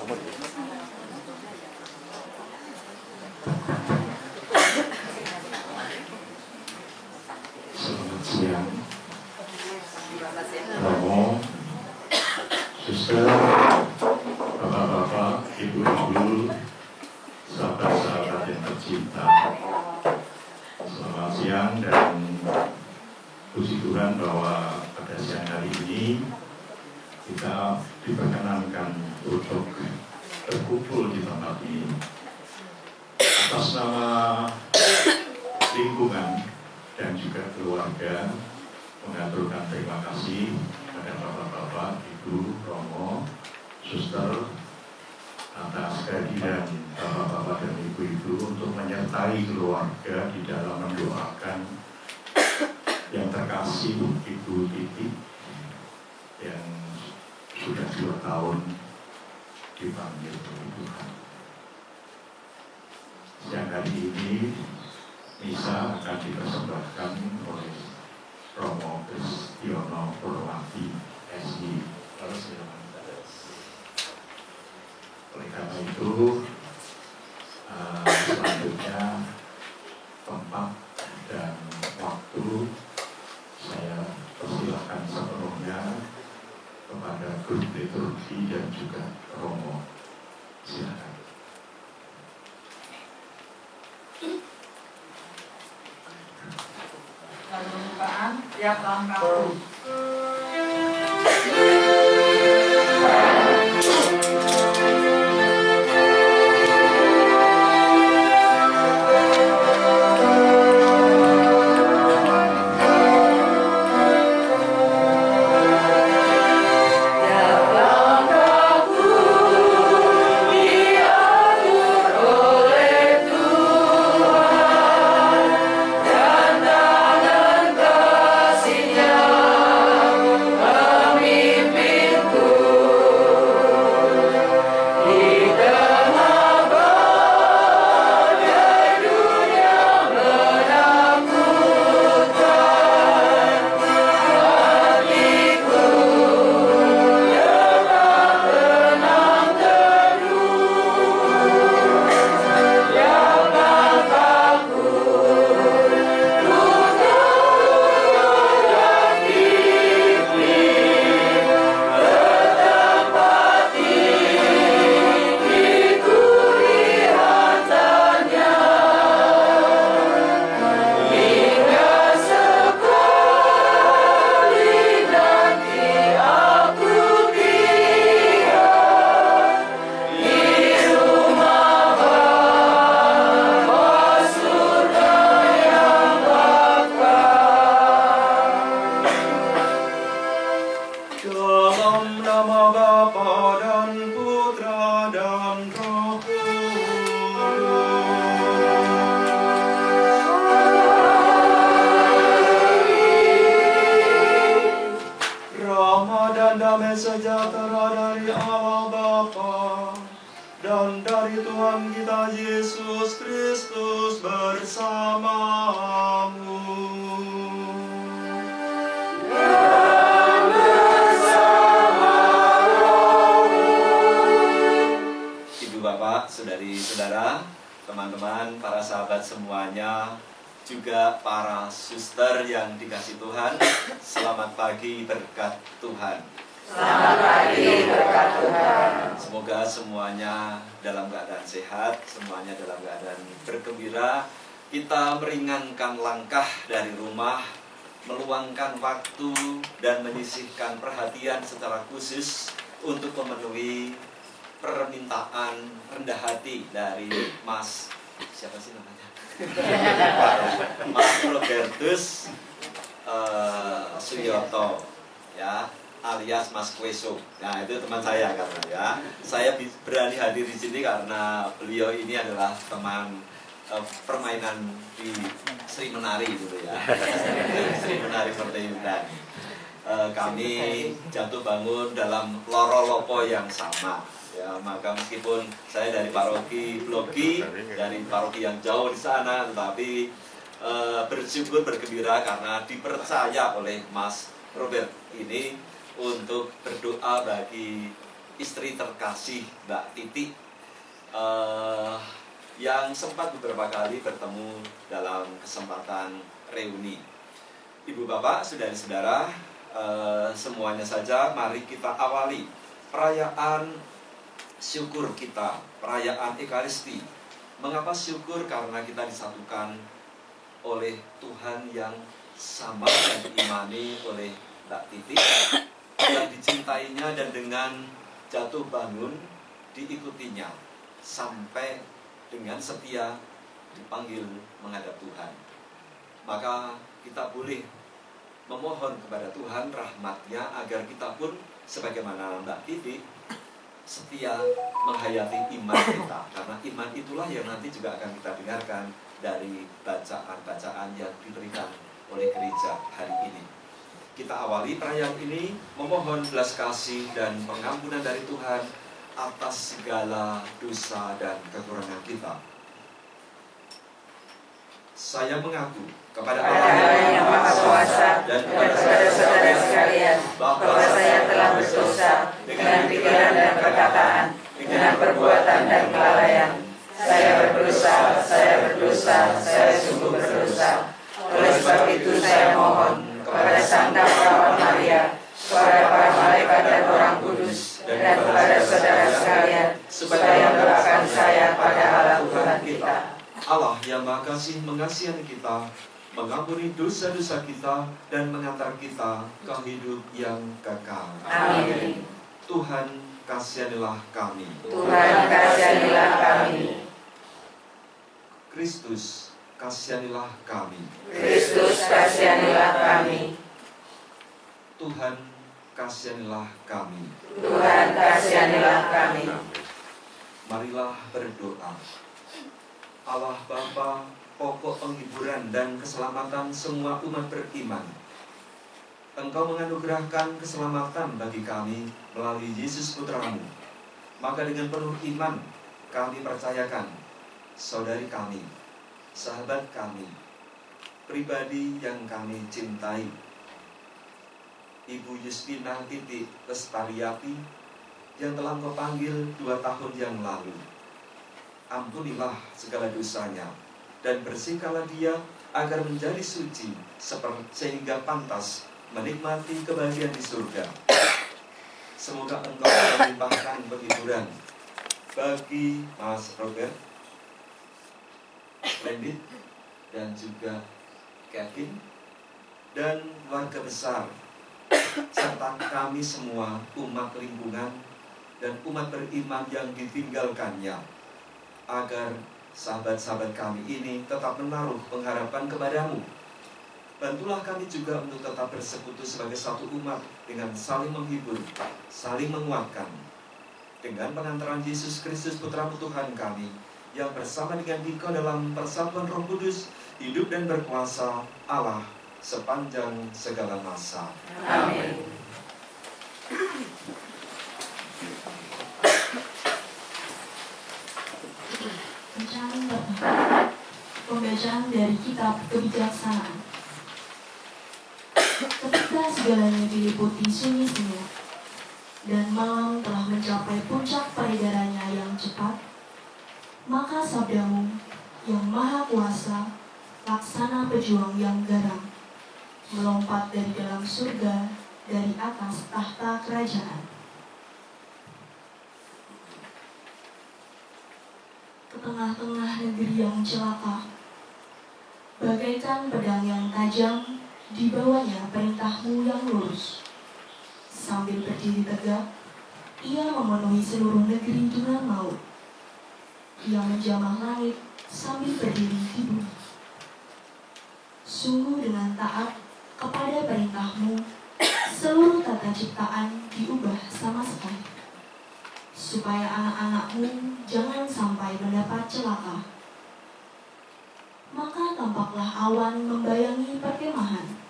Selamat siang, Romo, Suster, Bapak-bapak, Ibu-ibu, sahabat-sahabat yang tercinta. Selamat siang dan puji Tuhan bahwa pada siang hari ini kita diperkenankan untuk berkumpul di tempat ini. Atas nama lingkungan dan juga keluarga mengaturkan terima kasih kepada Bapak-bapak, Ibu, Romo, Suster atas kehadiran Bapak-bapak dan Ibu-ibu untuk menyertai keluarga di dalam mendoakan yang terkasih Ibu Titi yang sudah 2 tahun dipanggil oleh Tuhan. Siang hari ini misa akan dipersembahkan oleh Romo Kristiono Purwati SI. Oleh karena itu, selanjutnya tempat dan waktu saya persilahkan sepenuhnya kepada grup liturgi dan juga Romo. Silakan. Pembukaan tiap tahun. Sejahtera dari Allah Bapa dan dari Tuhan kita Yesus Kristus bersamamu. Dan bersama Ibu Bapak, saudari-saudara, teman-teman, para sahabat semuanya, juga para suster yang dikasih Tuhan, selamat pagi berkat Tuhan. Selamat pagi berkat Tuhan. Semoga semuanya dalam keadaan sehat, semuanya dalam keadaan bergembira. Kita meringankan langkah dari rumah, meluangkan waktu dan menyisihkan perhatian secara khusus untuk memenuhi permintaan rendah hati dari Mas, siapa sih namanya? Mas Robertus Suyoto, ya, alias Mas Kweso. Nah, itu teman saya karena ya. Saya berani hadir di sini karena beliau ini adalah teman permainan di Sri Menari gitu ya. Sri Menari Pertayudan. Kami jatuh bangun dalam loro-lopo yang sama. Ya, maka meskipun saya dari paroki Blogi, dari paroki yang jauh di sana, tetapi bersyukur bergembira karena dipercaya oleh Mas Robert ini untuk berdoa bagi istri terkasih Mbak Titi yang sempat beberapa kali bertemu dalam kesempatan reuni. Ibu bapak, saudara-saudara, semuanya saja mari kita awali perayaan syukur kita, perayaan Ekaristi. Mengapa syukur? Karena kita disatukan oleh Tuhan yang sama dan diimani oleh Mbak Titi, yang dicintainya dan dengan jatuh bangun diikutinya sampai dengan setia dipanggil menghadap Tuhan. Maka kita boleh memohon kepada Tuhan rahmat-Nya agar kita pun sebagaimana Mbak Titi setia menghayati iman kita, karena iman itulah yang nanti juga akan kita dengarkan dari bacaan-bacaan yang diberikan oleh gereja hari ini. Kita awali perayaan ini memohon belas kasih dan pengampunan dari Tuhan atas segala dosa dan kekurangan kita. Saya mengaku kepada Allah yang Maha Kuasa dan kepada saudara-saudara sekalian bahwa saya telah berdosa dengan pikiran dan perkataan, dengan perbuatan dan kelalaian. Saya berdosa, saya sungguh berdosa. Oleh sebab itu saya mohon kepada Santa Perawat Maria, kepada para malaikat dan orang kudus, dan kepada saudara sekalian, supaya mendoakan saya pada Allah Tuhan kita. Allah yang Maha Kasih mengasihani kita, mengampuni dosa-dosa kita, dan mengantar kita ke hidup yang kekal. Amin. Tuhan kasihanilah kami. Tuhan kasihanilah kami. Kristus kasihanilah kami. Kristus kasihanilah kami. Tuhan kasihanilah kami. Tuhan kasihanilah kami. Marilah berdoa. Allah Bapa, pokok penghiburan dan keselamatan semua umat beriman, Engkau menganugerahkan keselamatan bagi kami melalui Yesus Putra-Mu. Maka dengan penuh iman kami percayakan saudari kami, sahabat kami, pribadi yang kami cintai, Ibu Yustina Titi Lestariati, yang telah Engkau panggil 2 tahun yang lalu. Ampunilah segala dosanya dan bersihkanlah dia agar menjadi suci sehingga pantas menikmati kebahagiaan di surga. Semoga Engkau melimpahkan penghiburan bagi Mas Robert, Splendid, dan juga Kevin dan keluarga besar, serta kami semua umat lingkungan dan umat beriman yang ditinggalkannya, agar sahabat-sahabat kami ini tetap menaruh pengharapan kepadamu. Bantulah kami juga untuk tetap bersekutu sebagai satu umat dengan saling menghibur, saling menguatkan. Dengan pengantaran Yesus Kristus Putra Tuhan kami, yang bersama dengan Dikau dalam persatuan Roh Kudus, hidup dan berkuasa Allah sepanjang segala masa. Amin. Pembacaan dari kitab Kebijaksanaan. Ketika segalanya diliputi sunyi-sunyi dan malam telah mencapai puncak peredarannya yang cepat, maka sabdamu yang maha kuasa, laksana pejuang yang garang, melompat dari dalam surga, dari atas tahta kerajaan. Ke tengah-tengah negeri yang celaka, bagaikan pedang yang tajam, di bawahnya perintahmu yang lurus. Sambil berdiri tegak, ia memenuhi seluruh negeri dengan maut. Ia menjamah langit sambil berdiri di bumi. Sungguh dengan taat kepada perintahmu, seluruh tata ciptaan diubah sama sekali, supaya anak-anakmu jangan sampai mendapat celaka. Maka tampaklah awan membayangi perkemahan.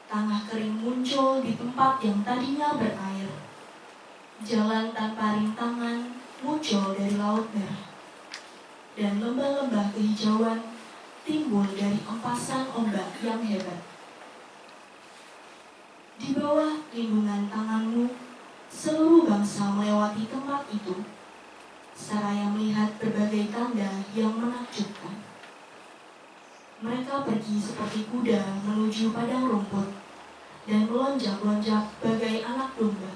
Tanah kering muncul di tempat yang tadinya berair. Jalan tanpa rintangan muncul dari laut merah. Dan lembah-lembah kehijauan timbul dari empasan ombak yang hebat. Di bawah lindungan tanganmu, Seluruh bangsa melewati tempat itu, seraya melihat berbagai tanda yang menakjubkan. Mereka pergi seperti kuda menuju padang rumput dan melonjak-lonjak bagai anak domba,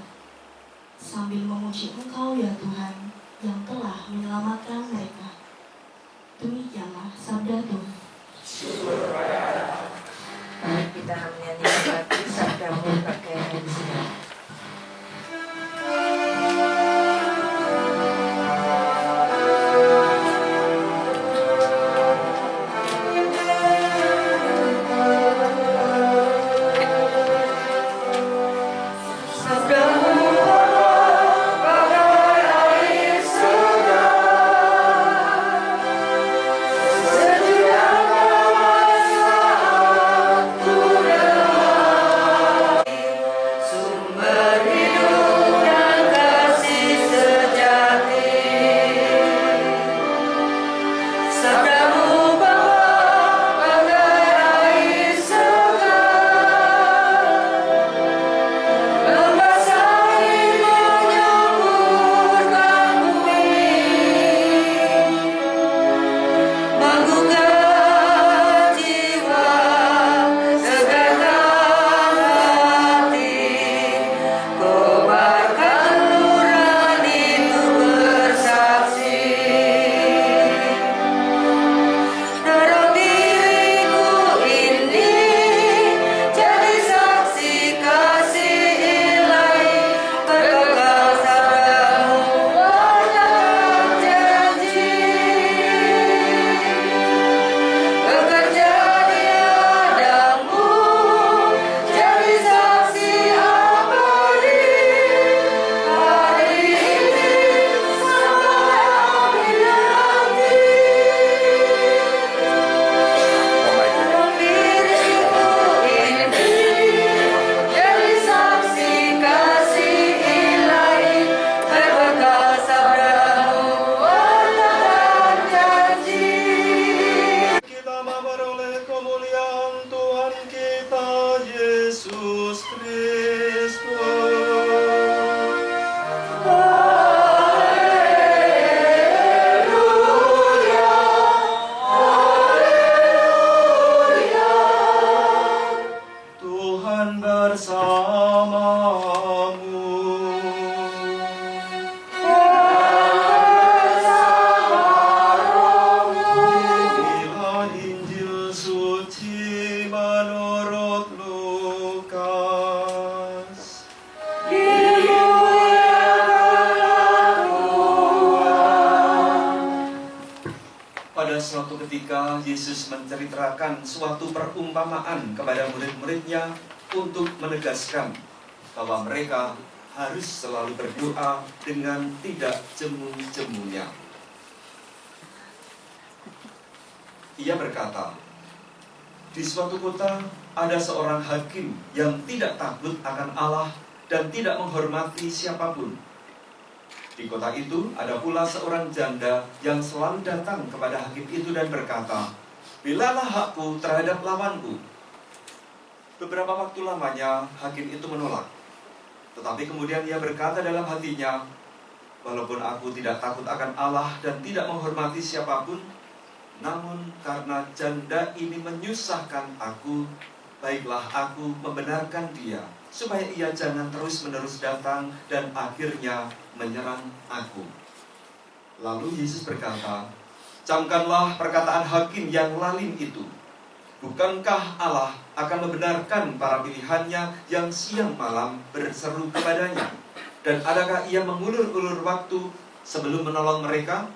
sambil memuji Engkau ya Tuhan yang telah menyelamatkan mereka. Demikianlah sabda Tuhan. Mari kita menyanyikan lagu Sabdamu Pakaian di sini. Suatu ketika Yesus menceritakan suatu perumpamaan kepada murid-muridnya untuk menegaskan bahwa mereka harus selalu berdoa dengan tidak jemu-jemunya. Ia berkata, di suatu kota ada seorang hakim yang tidak takut akan Allah dan tidak menghormati siapapun. Di kota itu ada pula seorang janda yang selalu datang kepada hakim itu dan berkata, "Bilalah hakku terhadap lawanku." Beberapa waktu lamanya hakim itu menolak. Tetapi kemudian ia berkata dalam hatinya, "Walaupun aku tidak takut akan Allah dan tidak menghormati siapapun, namun karena janda ini menyusahkan aku, baiklah aku membenarkan dia, supaya ia jangan terus-menerus datang dan akhirnya menyerang aku." Lalu Yesus berkata, "Camkanlah perkataan hakim yang lalim itu. Bukankah Allah akan membenarkan para pilihannya yang siang malam berseru kepadanya? Dan adakah ia mengulur-ulur waktu sebelum menolong mereka?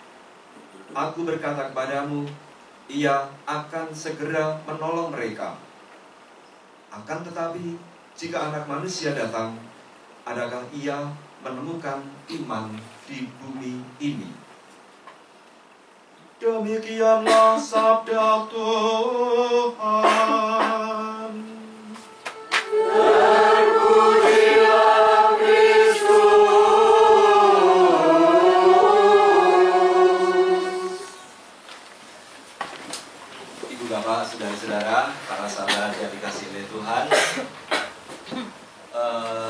Aku berkata kepadamu, ia akan segera menolong mereka. Akan tetapi, jika Anak Manusia datang, adakah ia menemukan iman di bumi ini?" Demikianlah sabda Tuhan. Terpujilah Kristus. Ibu bapak, saudara-saudara, para sahabat yang dikasihi oleh Tuhan,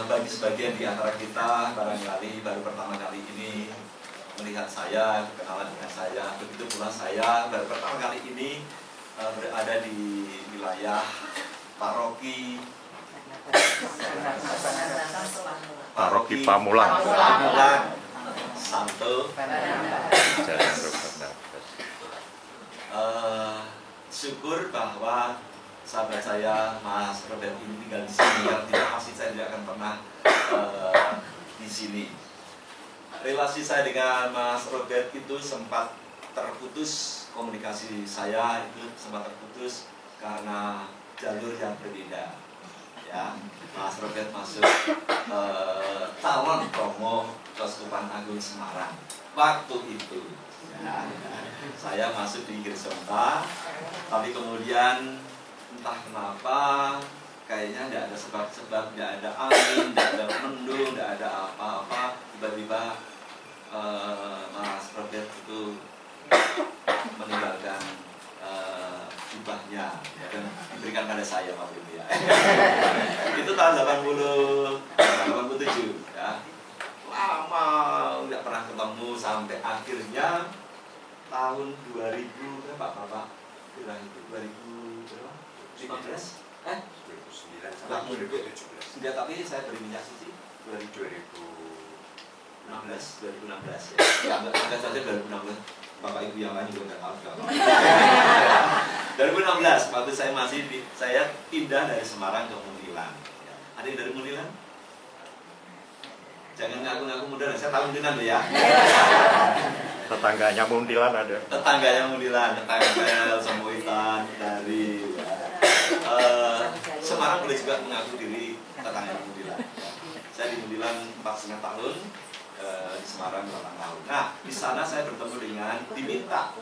bagi sebagian di antara kita, para melihat saya, berkenalan dengan saya. Begitu pula saya baru pertama kali ini berada di wilayah paroki Pamulang. Santo. Syukur bahwa sahabat saya Mas Robert ini tinggal di sini. Yang tidak pasti saya tidak akan pernah di sini. Relasi saya dengan Mas Robert itu sempat terputus, komunikasi saya itu sempat terputus karena jalur yang berbeda. Ya, Mas Robert masuk calon promo Keuskupan Agung Semarang waktu itu. Ya, saya masuk di Girsonta, tapi kemudian entah kenapa kayaknya tidak ada sebab-sebab, tidak ada angin, tidak ada mendung, tidak ada apa-apa, tiba-tiba Mas Robert itu meninggalkan jubahnya dan diberikan pada saya waktu itu ya. Itu tahun 87 ya. Lama nggak pernah ketemu sampai akhirnya tahun 2000 berapa Bapak? 2015? 2017. Sudah, tapi saya beri minyak suci 2016 ya. Enggak saja 2016. Bapak Ibu yang lain juga nggak tahu. 2016 waktu saya pindah dari Semarang ke Muntilan. Ada yang dari Muntilan? Jangan ngaku-ngaku muda, saya tahu Muntilan ya. Tetangganya Muntilan ada. Tetangganya Muntilan, tetangga Semboitan dari Semarang boleh juga mengaku diri tetangga Muntilan. Saya di Muntilan 4,5 tahun, di Semarang 8 tahun. Nah, di sana saya bertemu dengan diminta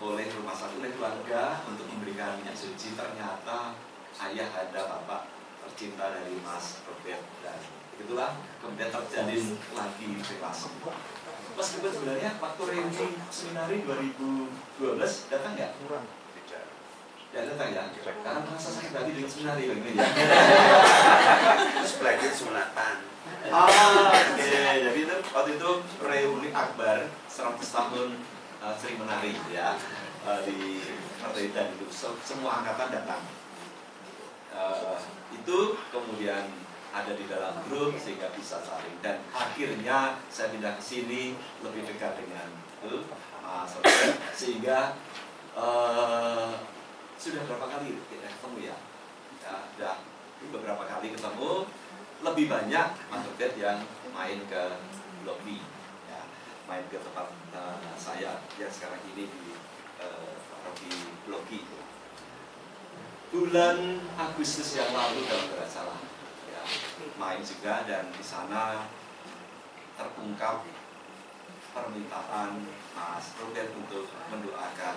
oleh rumah sakit, oleh keluarga untuk memberikan minyak suci. Ternyata ayah ada bapak tercinta dari Mas Robert, dan itulah kemudian terjalin lagi relasi. Meskipun sebenarnya waktu reuni seminari 2012 datang nggak? Ya datang ya, karena merasa sakit hati dengan seminari begini ya. Terus belajar sunatan. Oke, jadi itu waktu itu reuni akbar 100 tahun Sri Menari ya, di Martaidan itu semua angkatan datang. Itu kemudian ada di dalam grup sehingga bisa saling, dan akhirnya saya pindah ke sini lebih dekat dengan itu Mas Robert, sehingga sudah berapa kali kita ketemu ya? Sudah beberapa kali ketemu, lebih banyak Mas Robert yang main ke Blok B ya, main ke tempat saya yang sekarang ini di paroki Blok B. Bulan Agustus yang lalu kalau tidak salah ya, main juga, dan di sana terungkap permintaan Mas Robert untuk mendoakan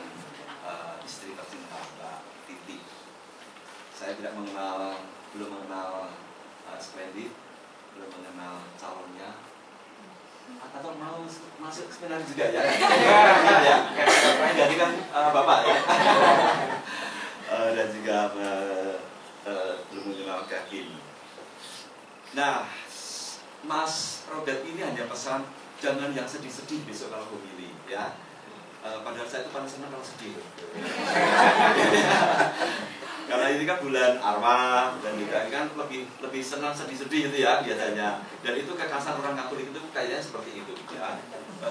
istri tercinta Mbak Titi. Saya belum mengenal Splendid, belum mengenal calonnya. Atau mau masuk seminar juga ya? Ya, kayak ganti kan Bapak ya. Dan juga belum mengenal Kevin. Nah, Mas Robert ini hanya pesan jangan yang sedih-sedih besok kalau pemilih ya. Padahal saya itu paling senang kalau sedih. Karena ini kan bulan arwah, dan juga ini kan lebih senang sedih-sedih itu ya biasanya. Dan itu kekhasan orang Katolik itu kayaknya seperti itu ya.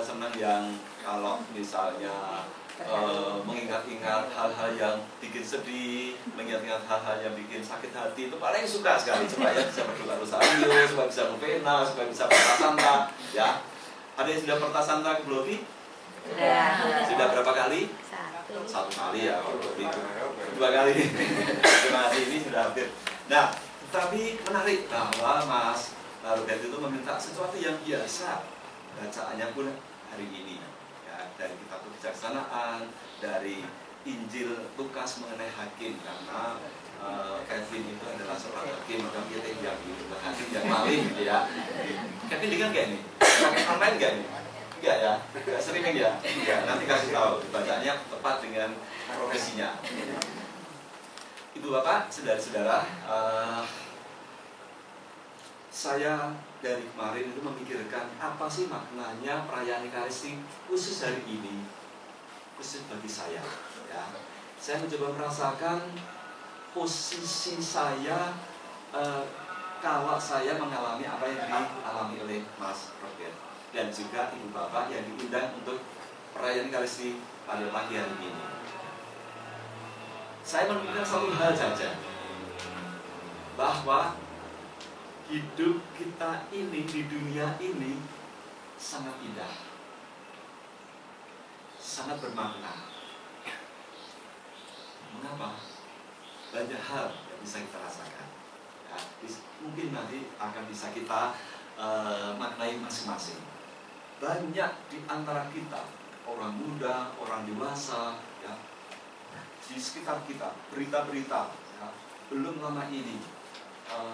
Senang yang kalau misalnya mengingat-ingat hal-hal yang bikin sedih, mengingat-ingat hal-hal yang bikin sakit hati, itu paling suka sekali supaya bisa berdoa rosario, supaya bisa novena, supaya bisa pertasanta ya. Ada yang sudah pertasanta ke Bloki? Sudah berapa kali? Satu kali ya, itu 2 kali. Terima kasih, ini sudah hampir. Nah, tapi menarik bahwa Mas Robert itu meminta sesuatu yang biasa bacaannya pun hari ini ya, dari kitab kebijaksanaan, dari Injil Lukas mengenai hakim, karena Kevin itu adalah seorang hakim, maka kita yang hakim yang maling gitu ya. Kevin dengar gak nih? Pakai online gak nih? Enggak ya? Enggak streaming ya? Enggak, nanti kasih tahu bacanya tepat dengan profesinya. Ibu bapak, saudara-saudara, saya dari kemarin itu memikirkan apa sih maknanya perayaan Ekaristi khusus hari ini, khusus bagi saya. Ya, saya mencoba merasakan posisi saya kalau saya mengalami apa yang dialami oleh Mas Robert dan juga Ibu Bapak yang diundang untuk perayaan Ekaristi pada pagi hari ini. Saya menemukan satu hal saja, bahwa hidup kita ini di dunia ini sangat indah, sangat bermakna. Mengapa? Banyak hal yang bisa kita rasakan. Ya, mungkin nanti akan bisa kita maknai masing-masing. Banyak di antara kita, orang muda, orang dewasa, ya, di sekitar kita, berita-berita, ya, belum lama ini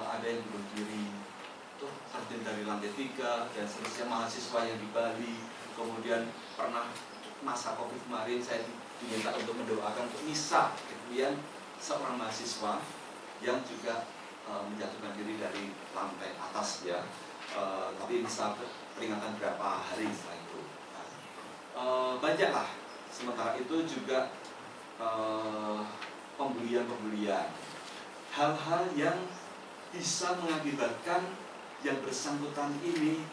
ada yang bunuh diri, terjun dari lantai 3 dan seterusnya, mahasiswa yang di Bali. Kemudian pernah masa Covid kemarin saya diminta untuk mendoakan untuk misa, kemudian seorang mahasiswa yang juga menjatuhkan diri dari lantai atas, ya. Tapi misa peringatan berapa hari setelah itu. Banyaklah. Sementara itu juga pembulian-pembulian, hal-hal yang bisa mengakibatkan yang bersangkutan ini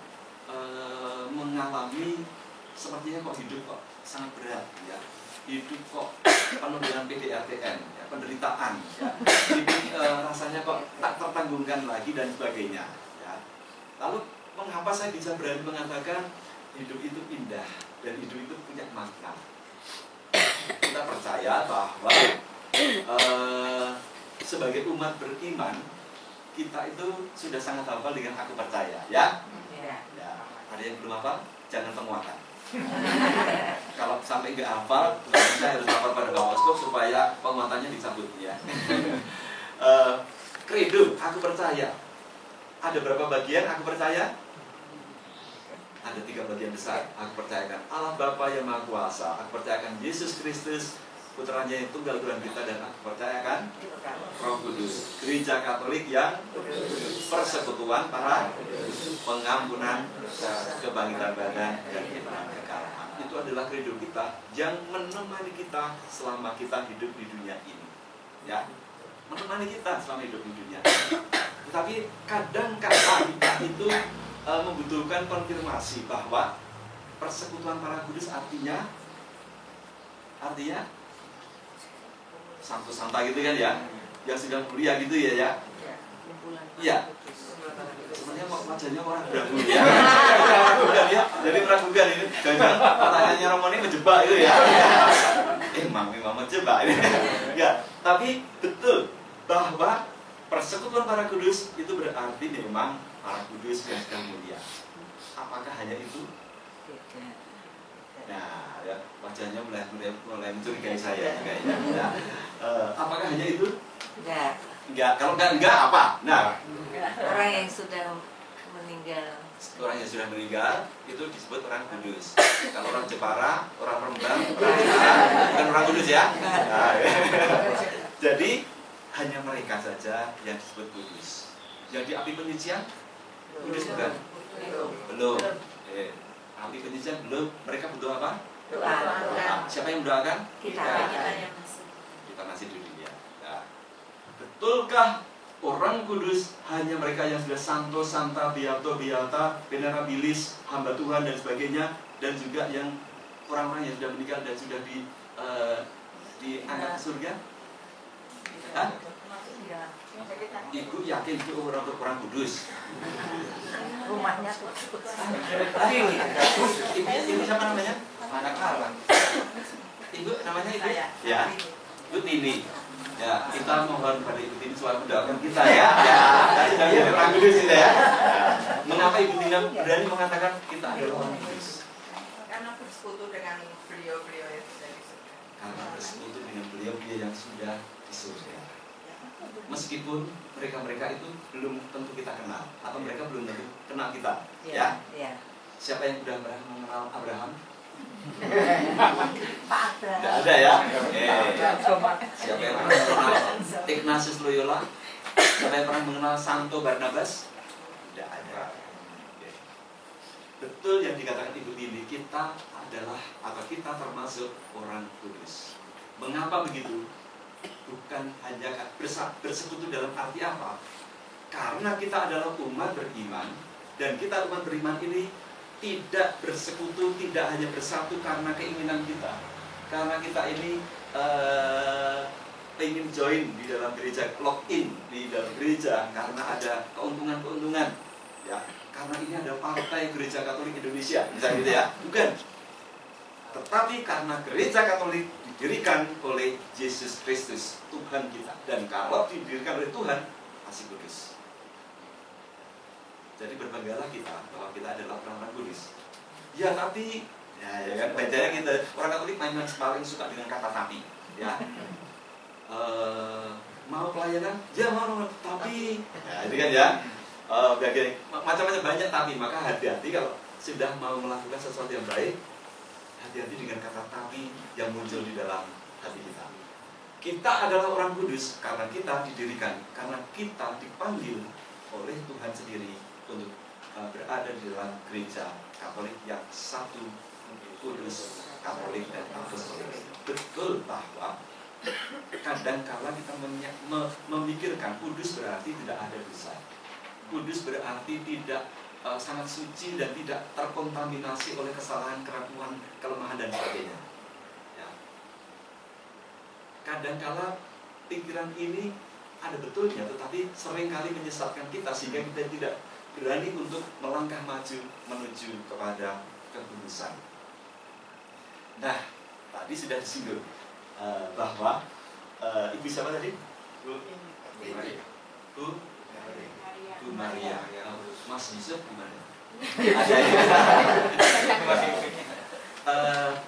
mengalami sepertinya kok hidup kok sangat berat, ya. Hidup kok penuh dengan PDRTN, ya, penderitaan, ya. Hidup rasanya kok tak tertanggungkan lagi dan sebagainya, ya. Lalu mengapa saya bisa berani mengatakan hidup itu indah dan hidup itu punya makna? Kita percaya bahwa sebagai umat beriman, kita itu sudah sangat hafal dengan aku percaya, ya? Ya. Ada yang belum hafal? Jangan penguatan. Kalau sampai nggak hafal, saya harus hafal pada Bapak Skop supaya penguatannya dicabut, ya. Credo, aku percaya. Ada berapa bagian aku percaya? Ada 3 bagian besar. Aku percayakan Allah Bapa yang Maha Kuasa, aku percayakan Yesus Kristus, putranya yang tunggal Tuhan kita, dan aku percayakan Roh Kudus, Gereja Katolik yang persekutuan para pengampunan, kebangkitan badan, dan kehidupan kekal. Itu adalah credo kita yang menemani kita selama kita hidup di dunia ini, ya, menemani kita selama hidup di dunia ini. Tetapi kadang-kadang kita itu membutuhkan konfirmasi bahwa persekutuan para kudus artinya santo-santa gitu kan, ya, yang sedang mulia gitu, ya. Iya. Sebenarnya wajahnya orang ragu, ya. Ragukan, ya. Jadi meragukan ini. Jangan pertanyaannya Romo ini menjebak itu, ya. Memang menjebak ini. Ya, tapi betul bahwa persekutuan para kudus itu berarti memang para kudus yang sedang mulia. Apakah hanya itu? Nah, ya, wajahnya mulai mencurigai saya kayaknya. Ya. Apakah hanya itu? Enggak. Kalau enggak apa? Nah, Orang yang sudah meninggal. Orang yang sudah meninggal itu disebut orang kudus. Kalau orang Jepara, orang Rembang, orang Jepara, bukan orang kudus, ya. Nah, ya. Jadi hanya mereka saja yang disebut kudus. Yang di api penyucian kudus bukan? Belum. Api penyucian belum. Mereka butuh apa? Doa. Siapa yang mendoakan? Kita masih di dunia. Nah, betulkah orang kudus hanya mereka yang sudah santo, santa, beato, beata, venerabilis, hamba Tuhan dan sebagainya, dan juga yang orang-orang yang sudah meninggal dan sudah diangkat ke surga? Hah? Ibu yakin itu orang kudus? Rumahnya Ibu siapa namanya? Anak Alan. Ibu namanya Ibu? Ya. Ibu Tini. Ya, kita mohon pada Ibu Tini soal mendoakan kita, ya. Ya, dari orang kudus kita, ya. Mengapa Ibu Tini berani mengatakan kita adalah orang kudus? Karena bersekutu dengan beliau-beliau yang sudah di surga. Karena bersekutu dengan beliau-beliau yang sudah di surga. Meskipun mereka itu belum tentu kita kenal, atau mereka belum tentu kenal kita, ya. Siapa yang sudah mengenal Abraham? Tidak ada, ya. Siapa yang pernah mengenal Ignatius Loyola? Siapa yang pernah mengenal Santo Barnabas? Tidak ada. betul yang dikatakan Ibu Tini, kita adalah atau kita termasuk orang kudus. Mengapa begitu? Bukan hanya bersekutu dalam arti apa? Karena kita adalah umat beriman, dan kita umat beriman ini tidak bersekutu, tidak hanya bersatu karena keinginan kita. Karena kita ini ingin join di dalam gereja, login di dalam gereja karena ada keuntungan-keuntungan, ya. Karena ini ada partai Gereja Katolik Indonesia, misalnya gitu ya. Bukan. Tetapi karena Gereja Katolik didirikan oleh Yesus Kristus, Tuhan kita. Dan kalau didirikan oleh Tuhan, pasti kudus. Jadi berbanggalah kita bahwa kita adalah orang-orang kudus. Ya tapi, ya kan, bacanya kita orang Katolik mainan paling suka dengan kata tapi, ya. Mau pelayanan? Ya mau, tapi, ya itu kan ya. Macam-macam banyak tapi, maka hati-hati kalau sudah mau melakukan sesuatu yang baik, hati-hati dengan kata tapi yang muncul di dalam hati kita. Kita adalah orang kudus karena kita didirikan, karena kita dipanggil oleh Tuhan sendiri untuk berada di dalam gereja Katolik yang satu, kudus, Katolik dan apostolik. Betul bahwa kadang-kala kita memikirkan kudus berarti tidak ada dosa. Kudus berarti tidak sangat suci dan tidak terkontaminasi oleh kesalahan, keraguan, kelemahan dan sebagainya. Ya. Kadang-kala pikiran ini ada betulnya, tetapi seringkali menyesatkan kita sehingga kita tidak berani untuk melangkah maju menuju kepada kekudusan. Nah, tadi sudah disinggung bahwa Ibu siapa tadi? Bu Maria. Mas Yusuf gimana?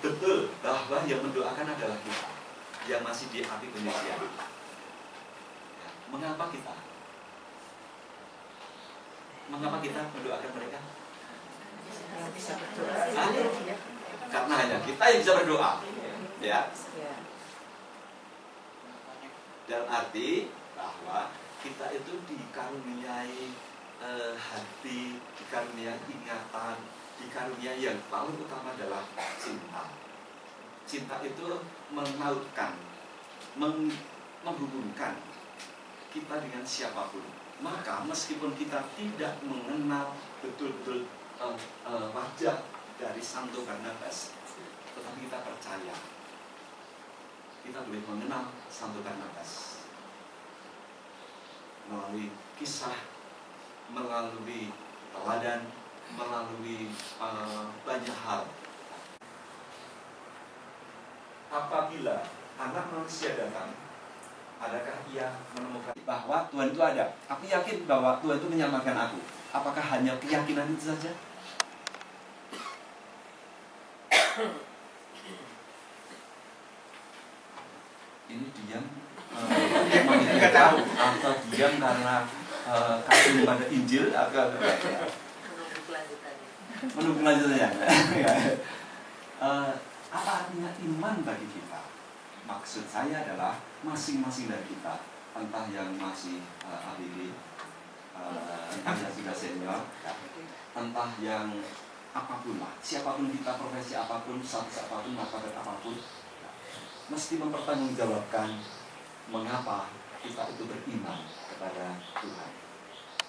Betul bahwa yang mendoakan adalah kita yang masih di api Indonesia. Mengapa kita mendoakan mereka? Bisa berdoa. Karena hanya kita yang bisa berdoa, ya. Dalam arti bahwa kita itu dikaruniai hati, dikaruniai ingatan, dikaruniai yang paling utama adalah cinta. Cinta itu mengautkan, menghubungkan kita dengan siapapun. Maka meskipun kita tidak mengenal betul-betul wajah dari Santo Barnabas, tetapi kita percaya kita boleh mengenal Santo Barnabas melalui kisah, melalui teladan, melalui banyak hal. Apabila anak manusia datang, adakah ia menemukan bahwa Tuhan itu ada? Aku yakin bahwa Tuhan itu menyelamatkan aku. Apakah hanya keyakinan itu saja? Ini diam nggak tahu atau diam karena kagum pada Injil atau menunggu kelanjutannya. Apa artinya iman bagi kita? Maksud saya adalah masing-masing dari kita, entah yang masih ABD, entah yang sudah senior, entah yang apapun lah, siapapun kita, profesi apapun, status apapun, martabat apapun, mesti mempertanggungjawabkan mengapa kita itu beriman kepada Tuhan.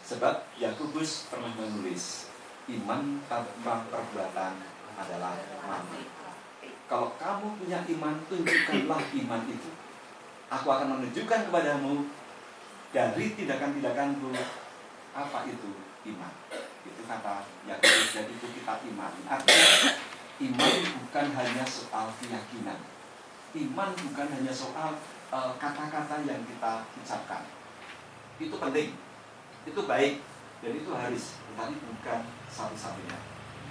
Sebab Yakobus pernah menulis, iman tanpa perbuatan adalah mati. Kalau kamu punya iman, tunjukkanlah iman itu. Aku akan menunjukkan kepadamu dari tindakan-tindakanku apa itu iman. Itu kata Yakobus, jadi itu kita iman. Artinya iman bukan hanya soal keyakinan. Iman bukan hanya soal kata-kata yang kita ucapkan. Itu penting, itu baik, dan itu harus, tetapi bukan satu-satunya.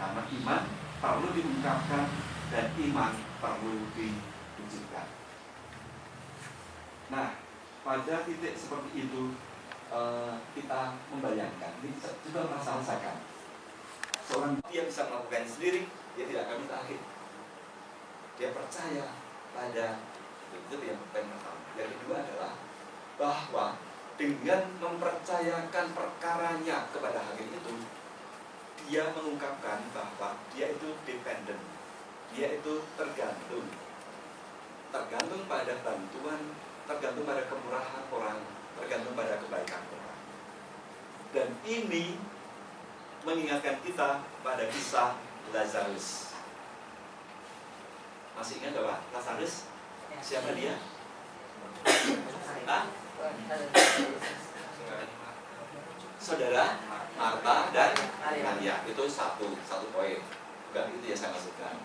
Karena iman perlu diungkapkan dan iman perlu diwujudkan. Nah, pada titik seperti itu kita membayangkan, ini coba rasakan. Seorang dia bisa melakukannya sendiri, dia tidak akan minta akhir. Dia percaya pada itu yang pertama. Yang kedua adalah bahwa dengan mempercayakan perkaranya kepada hakim itu, dia mengungkapkan bahwa dia itu dependent, dia itu tergantung pada bantuan, tergantung pada kemurahan orang, tergantung pada kebaikan orang. Dan ini mengingatkan kita pada kisah Lazarus. Masih ingat Bapak Lazarus? Siapa dia? Hah? Saudara Marta dan Maria. Itu satu poin. Bukan itu ya saya maksudkan.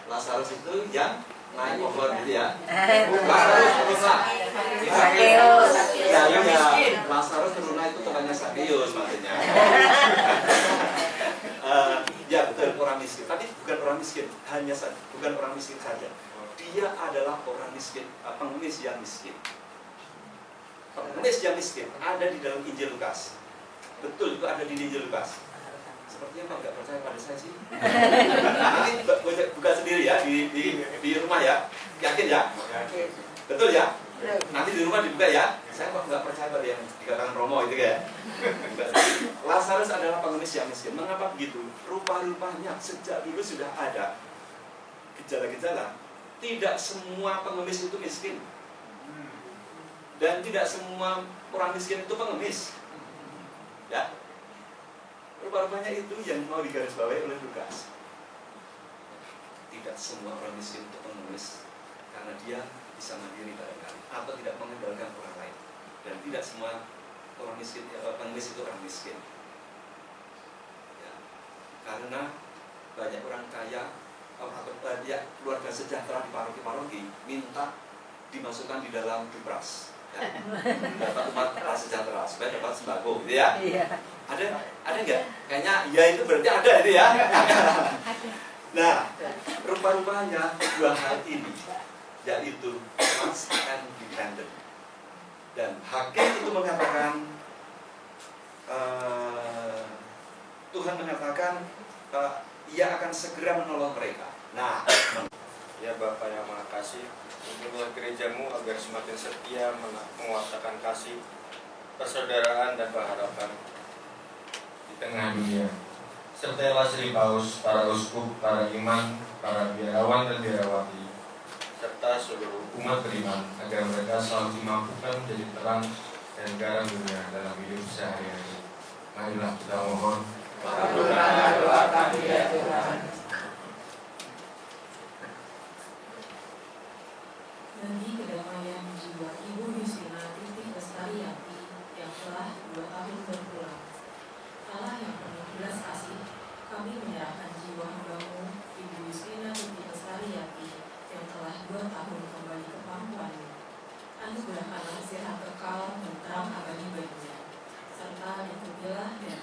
Lazarus itu yang naik pohon gitu ya. Bukan teruna. Sakeus. Ya, Lazarus teruna itu temannya Sakeus maksudnya. Ya betul, orang miskin. Tapi bukan orang miskin, bukan orang miskin saja. Dia adalah orang miskin, pengemis yang miskin. Pengemis yang miskin ada di dalam Injil Lukas. Betul, itu ada di Injil Lukas. Sepertinya Pak nggak percaya pada saya sih. Ini buka sendiri ya di rumah ya. Yakin ya? Betul ya? Nanti di rumah dibuka ya. Saya kok nggak percaya pada yang dikatakan Romo itu ya. Lazarus adalah pengemis yang miskin. Mengapa begitu? Rupa-rupanya sejak dulu sudah ada gejala-gejala. Tidak semua pengemis itu miskin. Dan tidak semua orang miskin itu pengemis. Ya. Rupa-rupanya itu yang mau digarisbawahi oleh Lukas. Tidak semua orang miskin itu pengemis karena dia bisa mandiri barangkali atau tidak mengandalkan orang lain. Dan tidak semua orang miskin, pengemis itu orang miskin. Ya. Karena banyak orang kaya atau banyak keluarga sejahtera di paroki-paroki minta dimasukkan di dalam dupras. Ya. Dapat umat prasejahtera supaya dapat sembako, gitu ya. Ada nggak? Kayaknya ya itu berarti ada itu ya. Nah, rupa-rupanya dua hal ini, yaitu trust and dependent. Dan hakim itu mengatakan, Tuhan mengatakan ia akan segera menolong mereka. Nah, ya Bapa yang Maha Kasih, tuntunlah gerejamu agar semakin setia menguatakan kasih, persaudaraan dan pengharapan di tengah dunia. Sertailah Sri Paus, para uskup, para imam, para biarawan dan biarawati, serta seluruh umat beriman agar mereka selalu dimampukan menjadi terang dan garam dunia dalam hidup sehari-hari. Marilah kita mohon. Kabulkanlah doa kami ya Tuhan. Bagi kedamaian jiwa Ibu Yustina Tuti Lestariati yang telah 2 tahun berpulang, Allah yang penuh belas kasih, kami menyerahkan jiwa hamba-Mu Ibu Yustina Tuti Lestariati yang telah 2 tahun kembali ke pangkuanmu. Anugerahkanlah istirahat kekal dan terang abadi baginya, serta lindungilah dan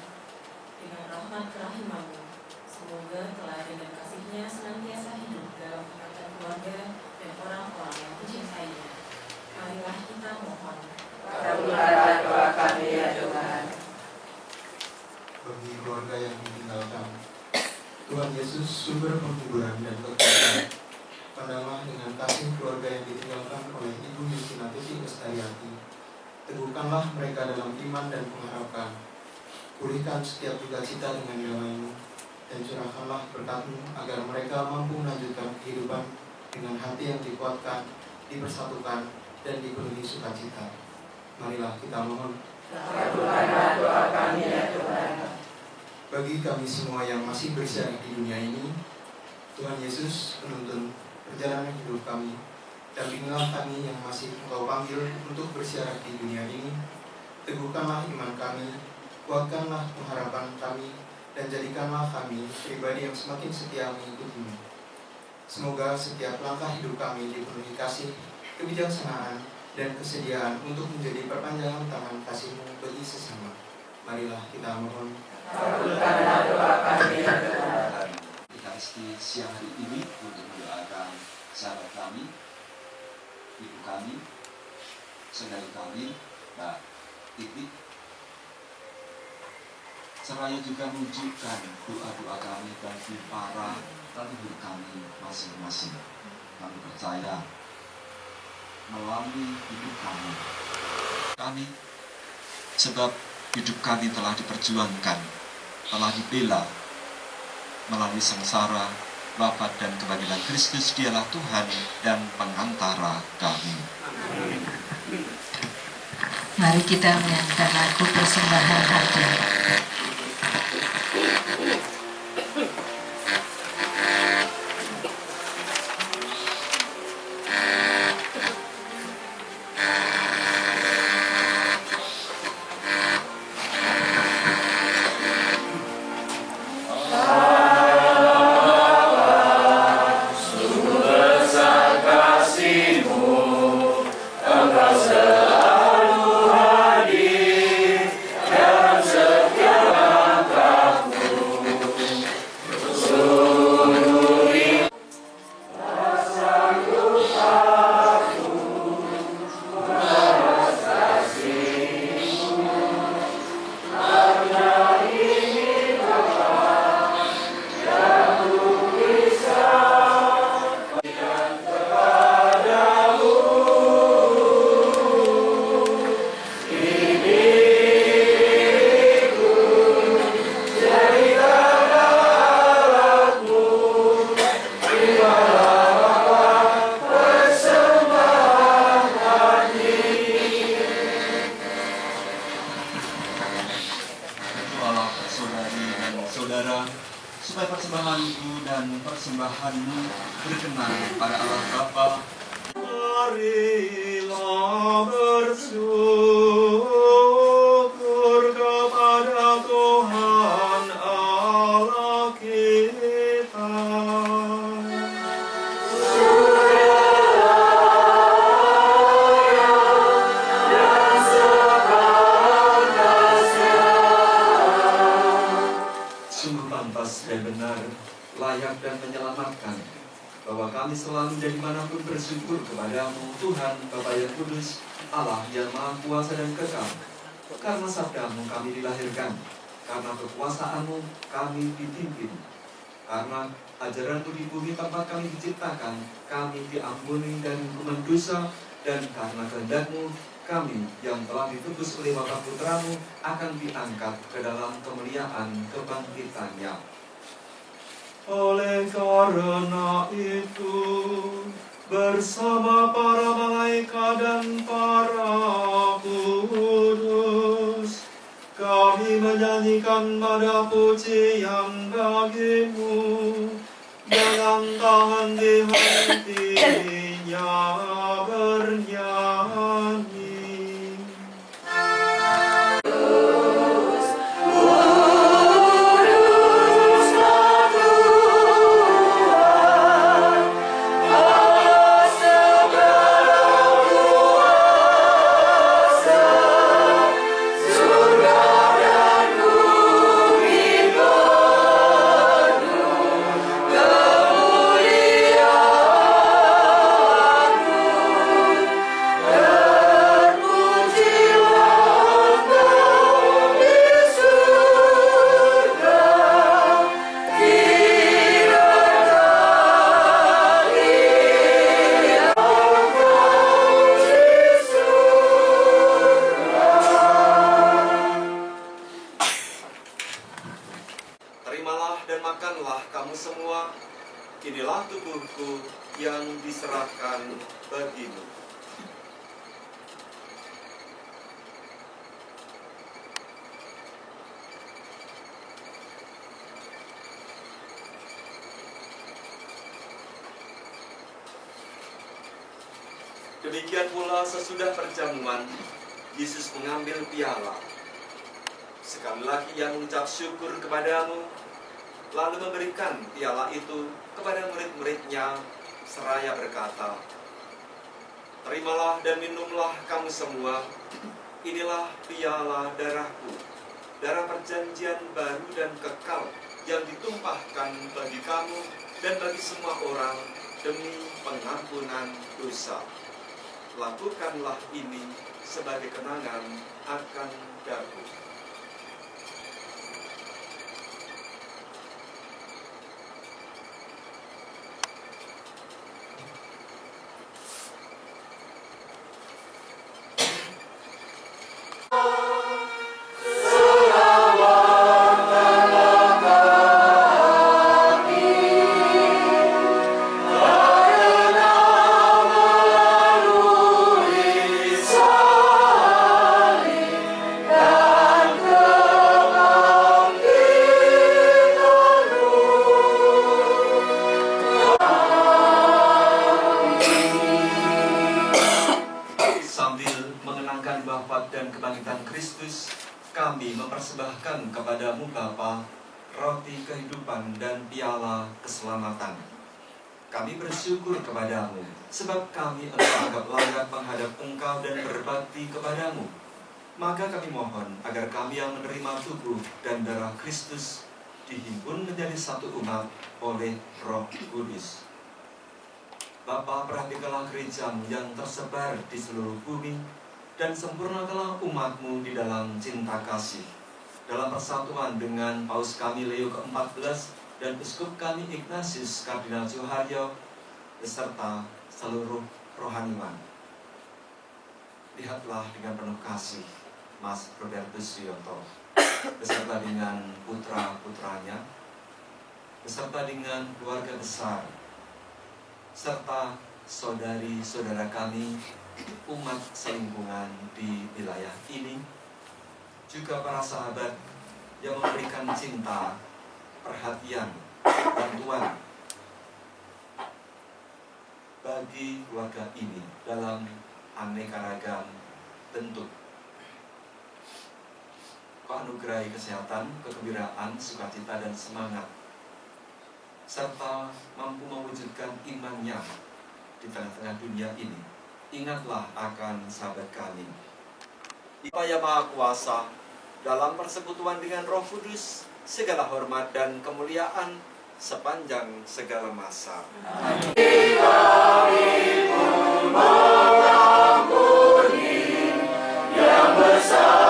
dengan rahmat kerahiman-Mu. Semoga telah dengan kasih-Nya senantiasa hidup dalam ikatan keluarga dan orang-orang yang mencintainya. Marilah kita mohon. Kabulkanlah doa kami ya Tuhan. Bagi keluarga yang ditinggalkan, Tuhan Yesus sumber penghiburan dan kekuatan, pandanglah dengan kasih keluarga yang ditinggalkan oleh Ibu Yustina Tuti Lestariati. Teguhkanlah mereka dalam iman dan pengharapan. Pulihkan setiap duka cita dengan damai-Mu, dan curahkanlah berkat-Mu agar mereka mampu melanjutkan kehidupan dengan hati yang dikuatkan, dipersatukan, dan dipenuhi sukacita. Marilah kita mohon. Kabulkanlah doa kami ya Tuhan. Bagi kami semua yang masih bersiarah di dunia ini, Tuhan Yesus penuntun perjalanan hidup kami. Dampingilah kami yang masih Engkau panggil untuk bersiarah di dunia ini. Teguhkanlah iman kami, kuatkanlah pengharapan kami, dan jadikanlah kami pribadi yang semakin setia mengikuti-Mu. Semoga setiap langkah hidup kami dipenuhi kasih, kebijaksanaan, dan kesediaan untuk menjadi perpanjangan tangan kasih-Mu bagi sesama. Marilah kita mohon. Kabulkanlah doa kami ya Tuhan. Kita siang hari ini untuk mendoakan sahabat kami, ibu kami, saudari kami, Mbak Titi. Seraya juga menunjukkan doa-doa kami bagi para leluhur kami masing-masing. Kami percaya melalui hidup kami, sebab hidup kami telah diperjuangkan telah dibela melalui sengsara, wafat dan kebangkitan Kristus. Dialah Tuhan dan pengantara kami. Mari kita menyanyikan lagu persembahan hati. Supaya persembahanku dan persembahanmu berkenan pada Allah Bapa. Marilah bersyukur kepada Tuhan Allah kita. Sungguh pantas dan benar, layak dan menyelamatkan, bahwa kami selalu dan dimanapun bersyukur kepadamu, Tuhan Bapa yang Kudus, Allah yang Maha Kuasa dan Kekal. Karena sabdamu kami dilahirkan, karena kekuasaanmu kami dipimpin, karena ajaranmu di bumi tempat kami diciptakan, kami diampuni dari hukuman dosa, dan karena kehendakmu kami yang telah ditebus oleh wafat putramu akan diangkat ke dalam kemuliaan kebangkitannya. Oleh karena itu, bersama para malaikat dan para kudus, kami menyanyikan pada pujian bagimu, dengan tahan di hatinya bernyanyi. Terimalah dan makanlah kamu semua, inilah tubuhku yang diserahkan bagimu. Demikian pula sesudah perjamuan, Yesus mengambil piala. Sekali lagi ia mengucap syukur kepadamu, lalu memberikan piala itu kepada murid-muridnya, seraya berkata, "Terimalah dan minumlah kamu semua, inilah piala darahku, darah perjanjian baru dan kekal, yang ditumpahkan bagi kamu dan bagi semua orang demi pengampunan dosa. Lakukanlah ini sebagai kenangan akan daku." Selawat kami mempersembahkan kepadamu Bapa roti kehidupan dan piala keselamatan. Kami bersyukur kepadamu, sebab kami anggap layak menghadap Engkau dan berbakti kepadamu. Maka kami mohon agar kami yang menerima tubuh dan darah Kristus dihimpun menjadi satu umat oleh Roh Kudus. Bapa, perhatikanlah gerejamu yang tersebar di seluruh bumi, dan sempurnakanlah umatmu di dalam cinta kasih. Dalam persatuan dengan Paus kami Leo ke-14 dan Uskup kami Ignatius Kardinal Suharyo, beserta seluruh rohaniwan. Lihatlah dengan penuh kasih Mas Robertus Suyoto, beserta dengan putra-putranya, beserta dengan keluarga besar, serta saudari-saudara kami, umat selingkungan di wilayah ini, juga para sahabat yang memberikan cinta, perhatian, bantuan bagi keluarga ini dalam aneka ragam bentuk. Kau anugerahi kesehatan, kegembiraan, sukacita, dan semangat, serta mampu mewujudkan imannya di tengah-tengah dunia ini. Ingatlah akan sahabat kami. Bapa yang Maha Kuasa, dalam persekutuan dengan Roh Kudus, segala hormat dan kemuliaan sepanjang segala masa. Amin. Yang besar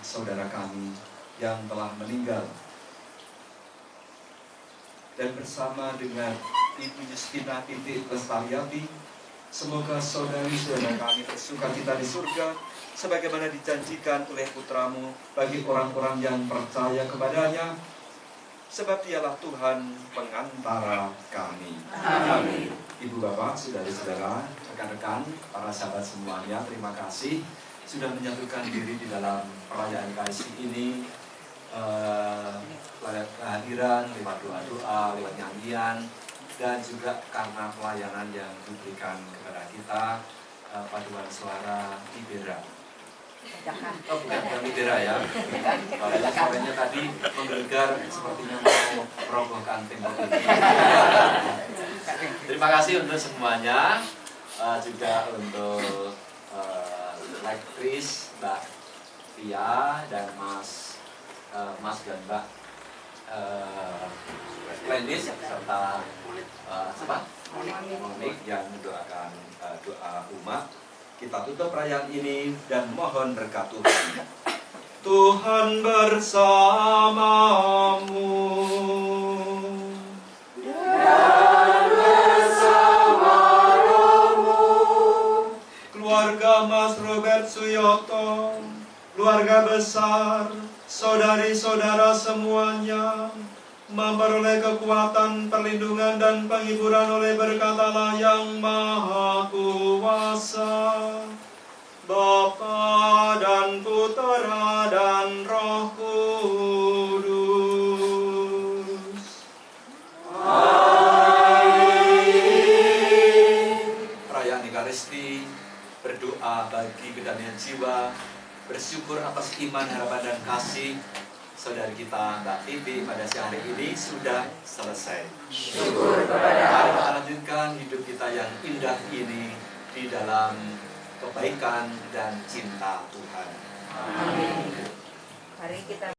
saudara kami yang telah meninggal, dan bersama dengan Ibu Justina Titik Lestariati, semoga saudari-saudara kami bersukacita di surga sebagaimana dijanjikan oleh putramu bagi orang-orang yang percaya kepadanya, sebab dialah Tuhan pengantara kami. Amin. Ibu bapak, saudara-saudara, rekan-rekan, para sahabat semuanya, terima kasih sudah menyatukan diri di dalam perayaan Ekaristi ini, lewat kehadiran, lewat doa-doa, lewat nyanyian, dan juga karena pelayanan yang diberikan kepada kita, paduan suara Ibera. Oh, bukan Ibera ya. Kalau suaranya tadi menggelegar sepertinya mau merobohkan tembok ini. Terima kasih untuk semuanya, juga untuk Chris, Mbak Tia, dan Mas dan Mbak Lenis, serta Monik yang mendoakan doa umat. Kita tutup perayaan ini dan mohon berkat Tuhan. Tuhan bersamamu. Keluarga Mas Robert Suyoto, keluarga besar, saudari-saudara semuanya, memperoleh kekuatan, perlindungan, dan penghiburan oleh berkat Allah yang Maha Kuasa, Bapa dan Putera dan Roh Kudus. Amin. Perayaan Ekaristi, berdoa bagi kedamaian jiwa, bersyukur atas iman, harapan, dan kasih saudari kita Mbak Tibi pada siang hari ini sudah selesai. Syukur kepada Allah. Kita lanjutkan hidup kita yang indah ini di dalam kebaikan dan cinta Tuhan. Amin. Mari kita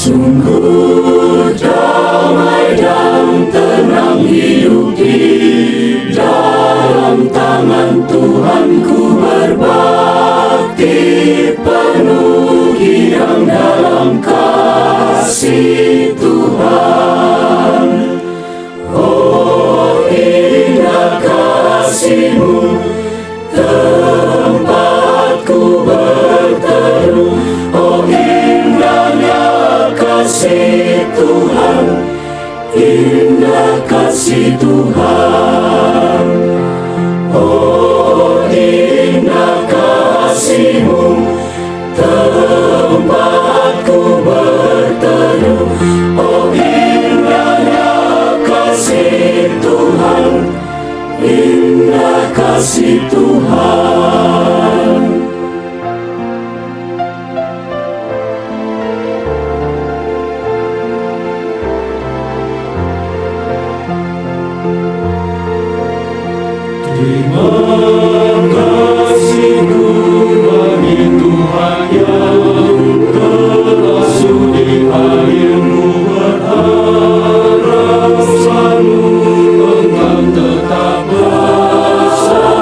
Sungguh damai dan tenang hidup di dalam tangan Tuhanku berbakti penuh girang dalam kasih Tuhan. Oh indah kasih-Mu, tempatku berteduh. Oh indahnya kasih Tuhan, indah kasih Tuhan. Oh indah kasih-Mu, tempatku berteduh. Oh indahnya kasih Tuhan, indah kasih Tuhan. Terima kasihku bagi Tuhan yang telah sudi akhirmu berharap selalu Engkau tetap bersama.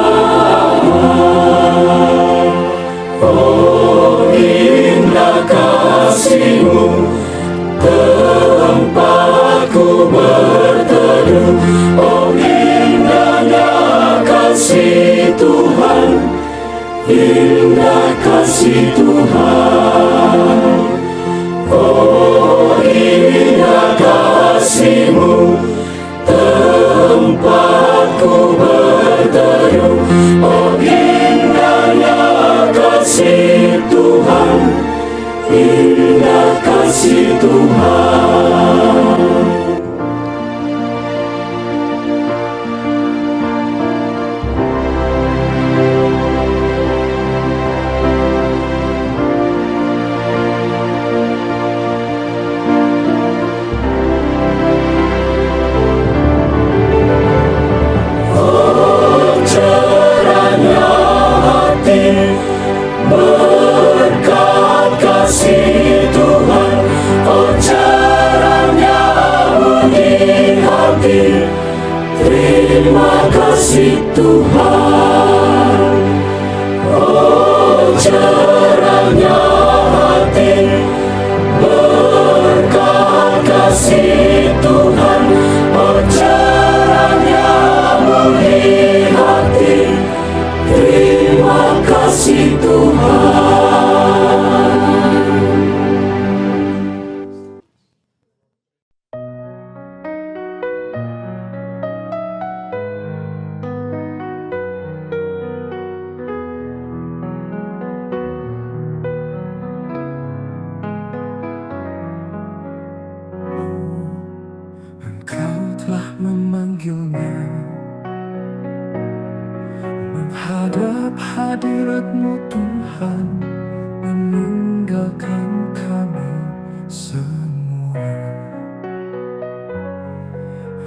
Oh indah kasih-Mu, tempatku berteduh. Oh indahnya kasih Tuhan, indah kasih Tuhan. Oh indah kasih-Mu, tempatku berteduh. Oh indahnya kasih Tuhan, indah kasih Tuhan. Berkat kasih Tuhan, oh cerahnya budi hati. Terima kasih Tuhan. Oh cerahnya hati, berkat kasih Tuhan, oh cerahnya budi hati. Terima kasih Tuhan. Engkau telah memanggilnya menghadap hadirat-Mu Tuhan, meninggalkan kami semua.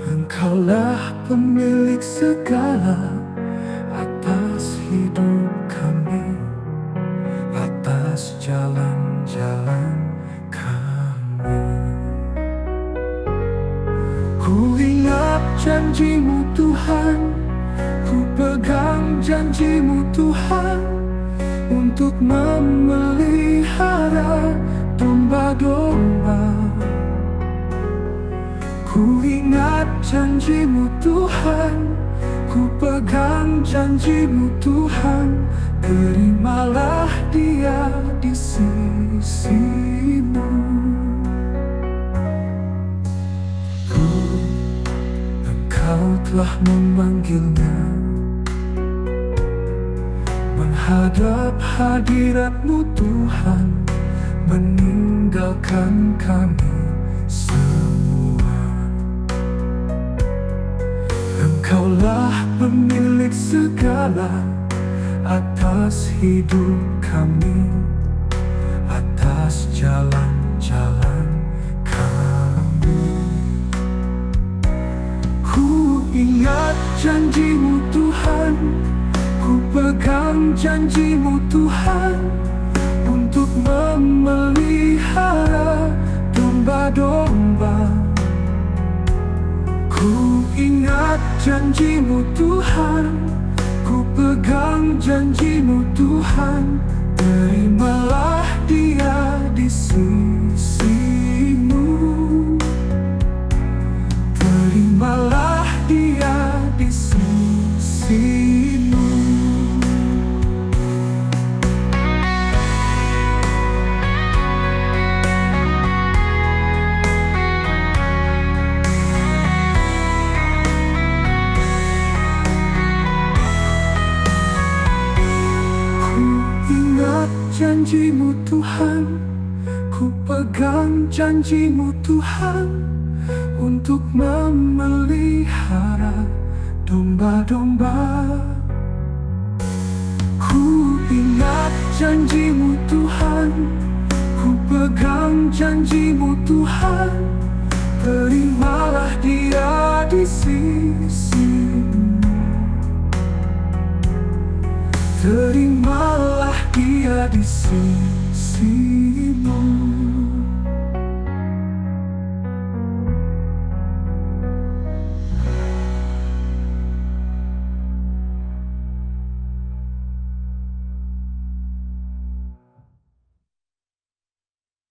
Engkaulah pemilik segala atas hidup kami, atas jalan-jalan kami. Ku ingat janji-Mu Tuhan, ku pegang janji-Mu Tuhan, untuk memelihara domba-domba. Ku ingat janji-Mu Tuhan, ku pegang janji-Mu Tuhan, terimalah dia di sisi-Mu. Engkau telah memanggilnya menghadap hadirat-Mu Tuhan, meninggalkan kami semua. Engkaulah pemilik segala atas hidup kami, atas jalan-jalan kami. Ku ingat janji-Mu Tuhan, ku pegang janji-Mu Tuhan, untuk memelihara domba Tuhan, terimalah Dia di sisimu. Terimalah Dia di sisimu. Ingat janji-Mu Tuhan, ku pegang janji-Mu Tuhan, untuk memelihara domba-domba. Ku ingat janji-Mu Tuhan, ku pegang janji-Mu Tuhan, terimalah Dia di sisimu. Terimalah Dia di sini.